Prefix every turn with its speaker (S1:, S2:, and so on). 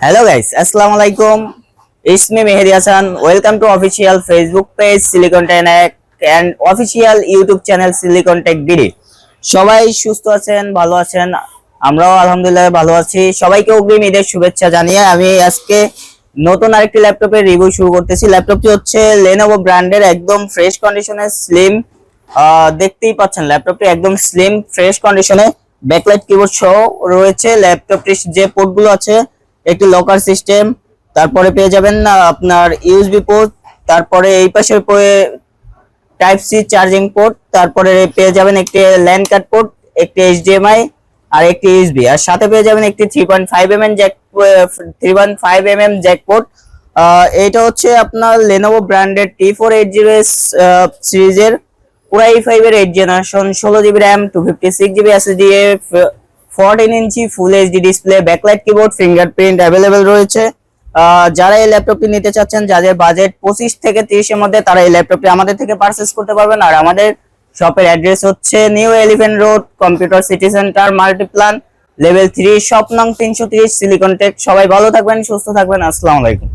S1: Hello guys, Assalamu alaikum. It's me Mehdi Hassan. Welcome to official Facebook page Silicon Tech and official YouTube channel Silicon Tech DD. সবাই সুস্থ আছেন, ভালো আছেন। আমরাও আলহামদুলিল্লাহ ভালো আছি। সবাইকে অগ্রিম ঈদের শুভেচ্ছা জানিয়ে আমি আজকে নতুন আরেকটি ল্যাপটপের রিভিউ শুরু করতেছি। ল্যাপটপটি হচ্ছে Lenovo ব্র্যান্ডের একদম ফ্রেশ কন্ডিশনে স্লিম। দেখতেই পাচ্ছেন ল্যাপটপটি একদম স্লিম ফ্রেশ কন্ডিশনে ব্যাকলাইট কিবোর্ড সহ রয়েছে। ল্যাপটপটির যে পোর্টগুলো আছে একটি লকার সিস্টেম, তারপরে পেয়ে যাবেন আপনার ইউএসবি পোর্ট, তারপরে এই পাশের টাইপ সি চার্জিং পোর্ট, তারপরে পেয়ে যাবেন একটি ল্যান কার্ড পোর্ট, একটি এইচডিএমআই আর একটি ইউএসবি, আর সাথে পেয়ে যাবেন একটি 3.5 জ্যাক 3.5 জ্যাক পোর্ট। এটা হচ্ছে আপনার Lenovo ব্র্যান্ডের T480S সিরিজের পুরো i5 এর 8 generation, 16GB RAM, 256GB SSD, 14 ইঞ্চি full HD display, backlight keyboard, fingerprint available রয়েছে। যারা এই ল্যাপটপটি নিতে চাচ্ছেন, যাদের বাজেট 25 থেকে 30 এর মধ্যে, তারা এই ল্যাপটপটি আমাদের থেকে পারচেজ করতে পারবেন। আর আমাদের শপের অ্যাড্রেস হচ্ছে new elephant road, computer city centre, Multiplan, level 3, shop নং 330, সিলিকন টেক। সবাই ভালো থাকবেন, সুস্থ থাকবেন। আসসালামু আলাইকুম।